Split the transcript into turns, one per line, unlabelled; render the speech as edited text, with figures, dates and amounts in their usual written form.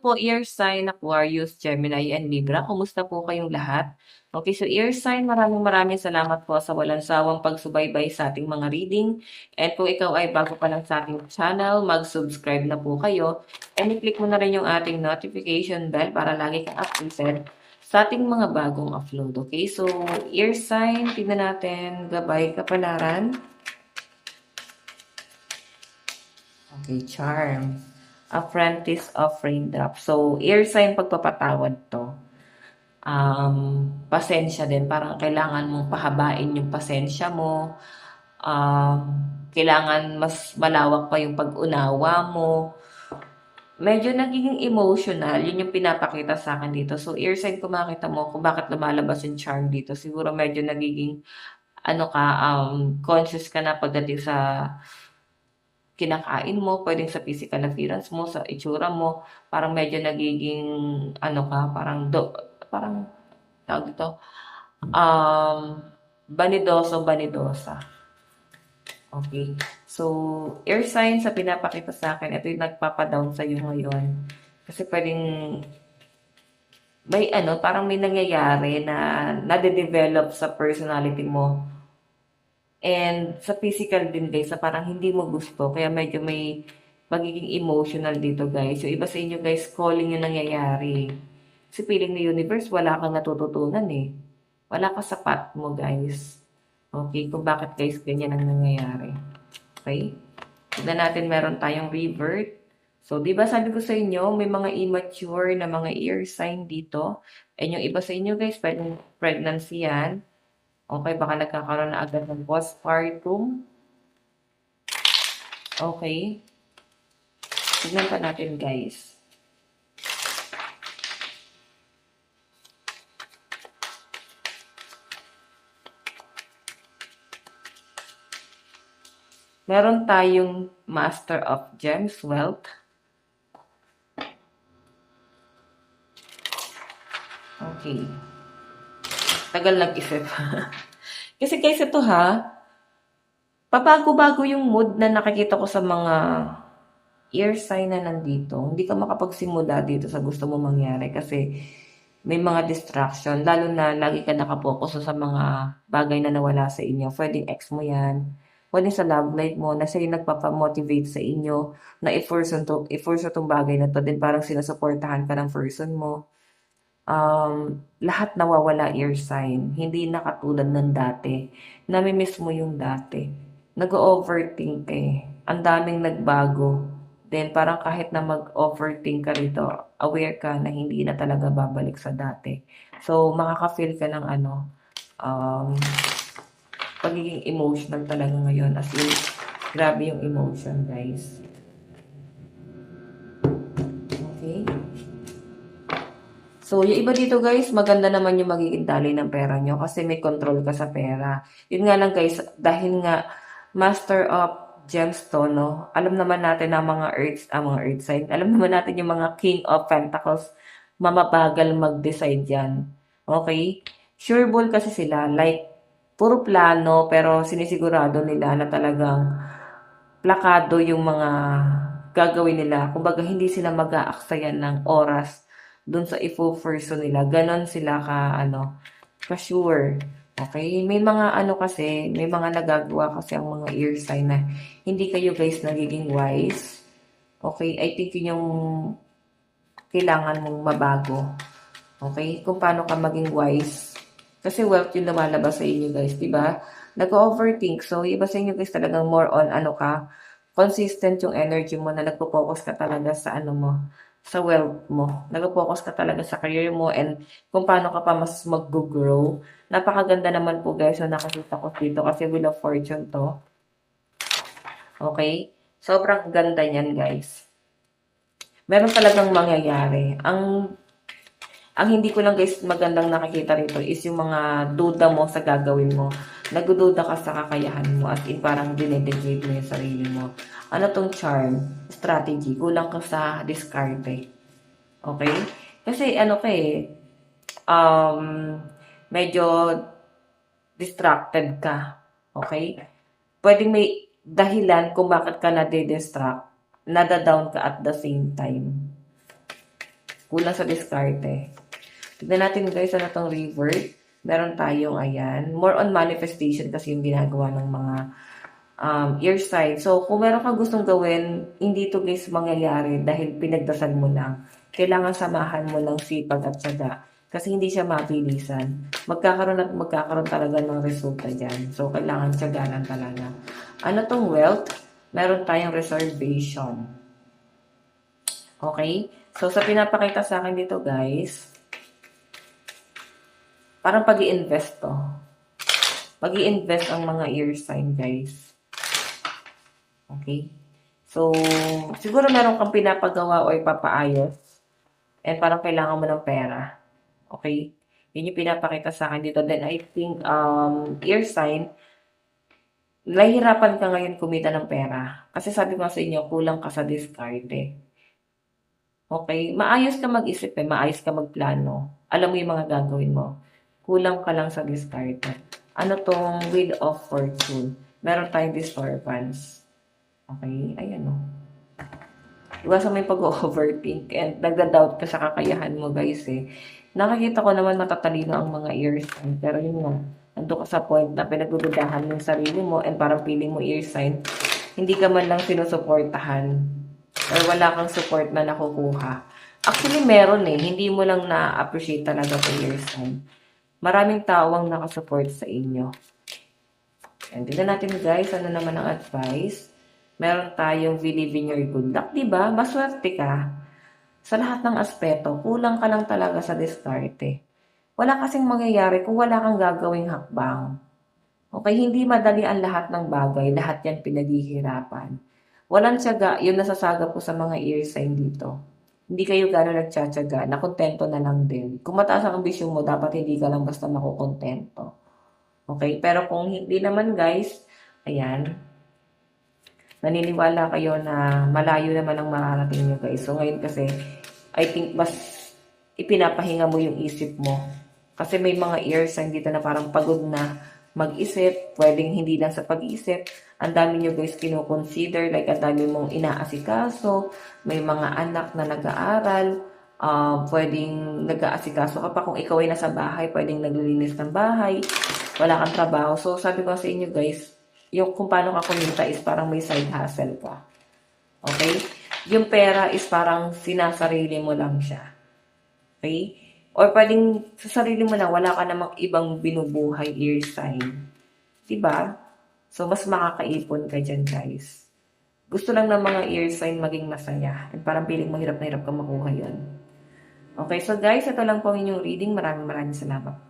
po, Air sign, Aquarius, Gemini, and Libra. Kumusta po kayong lahat? Okay, so Air sign, maraming salamat po sa walang sawang pagsubaybay sa ating mga reading. And kung ikaw ay bago pa lang sa ating channel, mag-subscribe na po kayo. And i-click mo na rin yung ating notification bell para lagi kang updated sa ating mga bagong upload. Okay, so Air sign, tingnan natin, gabay kapalaran. Okay, charm. Apprentice of Raindrop. So, air sign pagpapatawad to. Pasensya din. Parang kailangan mong pahabain yung pasensya mo. Um, Kailangan mas malawak pa yung pag-unawa mo. Medyo nagiging emotional. Yun yung pinapakita sa akin dito. So, air sign, kung makita mo kung bakit lumalabas yung charm dito, siguro medyo nagiging conscious ka na pagdating sa kinakain mo, pwedeng sa physical appearance mo, sa itsura mo, parang medyo nagiging, parang, tawag dito, um, banidosa. Okay. So, air sign sa pinapakita sa akin, ito yung nagpapadown sa iyo ngayon. Kasi pwedeng, parang may nangyayari na nade-develop sa personality mo. And sa physical din guys, na parang hindi mo gusto. Kaya medyo may magiging emotional dito guys. Yung iba sa inyo guys, calling yung nangyayari. Kasi feeling ni universe, wala kang natututunan eh. Wala ka sa path mo guys. Okay, kung bakit guys ganyan ang nangyayari. Okay? Tignan natin, meron tayong revert. So, di ba sabi ko sa inyo, may mga immature na mga air sign dito. And yung iba sa inyo guys, pwedeng pregnancy yan. Okay, baka nagkakaroon na agad ng postpartum. Okay. Tignan pa natin, guys. Meron tayong Master of Gems, Wealth. Okay. Tagal nag-isip. Kasi guys, ito ha, pabago-bago yung mood na nakikita ko sa mga air sign na nandito. Hindi ka makapagsimula dito sa gusto mo mangyari kasi may mga distraction. Lalo na lagi ka nakapokus sa mga bagay na nawala sa inyo. Pwedeng ex mo yan. Pwedeng sa love life mo na siya yung nagpapamotivate sa inyo na i-force itong bagay na to. Then parang sinusuportahan ka ng person mo. Lahat nawawala air sign. Hindi na katulad ng dati. Namimiss mo yung dati. Nag-overthink eh. Ang daming nagbago. Then parang kahit na mag-overthink ka rito, aware ka na hindi na talaga babalik sa dati. So makaka-feel ka ng um, pagiging emotional talaga ngayon. As in, grabe yung emotion guys. Okay? So, yung iba dito guys, maganda naman yung magiging daloy ng pera nyo kasi may control ka sa pera. Yun nga lang guys, dahil nga Master of Gemstone, no? Alam naman natin ang mga earth sign. Alam naman natin yung mga King of Pentacles, mamabagal mag-decide yan. Okay? Sure ball kasi sila, like, puro plano, pero sinisigurado nila na talagang plakado yung mga gagawin nila. Kumbaga, hindi sila mag-aaksayan ng oras dun sa ifo-person nila. Ganon sila ka-sure. Okay? May mga kasi, may mga nagagawa kasi ang mga ear sign na hindi kayo guys nagiging wise. Okay? I think yun yung kailangan mong mabago. Okay? Kung paano ka maging wise. Kasi wealth yung lumalabas sa inyo guys, di ba? Nag-overthink. So, iba sa inyo guys talagang more on consistent yung energy mo na nagpo-focus ka talaga sa sa wealth mo. Nag-focus ka talaga sa career mo and kung paano ka pa mas mag-grow. Napakaganda naman po guys na nakakita ko dito kasi Wheel of Fortune to. Okay? Sobrang ganda niyan guys. Meron talagang mangyayari. Ang hindi ko lang guys magandang nakikita rito is yung mga duda mo sa gagawin mo. Nagdududa ka sa kakayahan mo at in parang dinedegrade mo yung sarili mo. Ano tong charm? Strategy. Kulang ka sa diskarte. Okay? Kasi medyo distracted ka. Okay? Pwedeng may dahilan kung bakit ka nade-distract. Nada-down ka at the same time. Kulang sa diskarte. Tignan natin guys, ano tong revert. Meron tayong, ayan, more on manifestation kasi yung ginagawa ng mga ear sign. So, kung meron kang gustong gawin, hindi to guys mangyayari dahil pinagdasal mo lang. Kailangan samahan mo ng sipag at syaga. Kasi hindi siya mabilisan. Magkakaroon at magkakaroon talaga ng resulta dyan. So, kailangan tiyagalan talaga. Ano tong wealth? Meron tayong reservation. Okay? So, sa pinapakita sa akin dito guys, parang pag-i-invest to. Pag-i-invest ang mga ear sign guys. Okay? So, siguro meron kang pinapagawa o ipapaayos and parang kailangan mo ng pera. Okay? Yun yung pinapakita sa akin dito. Then, I think, ear sign, nahihirapan ka ngayon kumita ng pera. Kasi sabi ko sa inyo, kulang ka sa discarte. Okay? Maayos ka mag-isip maayos ka magplano. Alam mo yung mga gagawin mo. Kulang ka lang sa discarte. Ano tong Wheel of Fortune? Meron tayong disturbance. Okay? Ayan o. Iwasan mo yung pag-overthink and nagda-doubt ka sa kakayahan mo guys Nakikita ko naman matatalino ang mga ear sign. Pero yun nga, ando ka sa point na pinagdududahan mo yung sarili mo and parang feeling mo ear sign, hindi ka man lang sinusuportahan or wala kang support na nakukuha. Actually, meron hindi mo lang na-appreciate talaga sa ear sign. Maraming tao ang nakasupport sa inyo. And tignan natin guys, ano naman ang advice. Meron tayong believe in your good luck, diba? Maswerte ka. Sa lahat ng aspeto, kulang ka lang talaga sa diskarte. Wala kasing mangyayari kung wala kang gagawing hakbang. Okay, hindi madali ang lahat ng bagay, lahat yan pinaghihirapan. Walang tiyaga, yun nasasaga po sa mga ear sign dito. Hindi kayo gano'n nagtsatsaga, nakontento na lang din. Kung mataas ang ambisyon mo, dapat hindi ka lang basta makukontento. Okay, pero kung hindi naman guys, ayan, naniniwala kayo na malayo naman ang mararating nyo guys. So ngayon kasi, I think mas ipinapahinga mo yung isip mo. Kasi may mga ears dito na parang pagod na mag-isip, pwedeng hindi lang sa pag-isip. Ang dami nyo guys kino-consider, like ang dami mong inaasikaso, may mga anak na nag-aaral, pwedeng nag-aasikaso ka pa kung ikaw ay nasa bahay, pwedeng naglilinis ng bahay, wala kang trabaho. So sabi ko sa inyo guys, yung kung paano ka kumita is parang may side hustle ka. Okay? Yung pera is parang sinasarili mo lang siya. Okay? Or pwedeng sa sarili mo na wala ka namang ibang binubuhay ear sign. Diba? So, mas makakaipon ka dyan, guys. Gusto lang ng mga ear sign maging masaya. At parang piling mo hirap na hirap ka makuha yun. Okay, so guys, ito lang po ang inyong reading. Maraming salamat.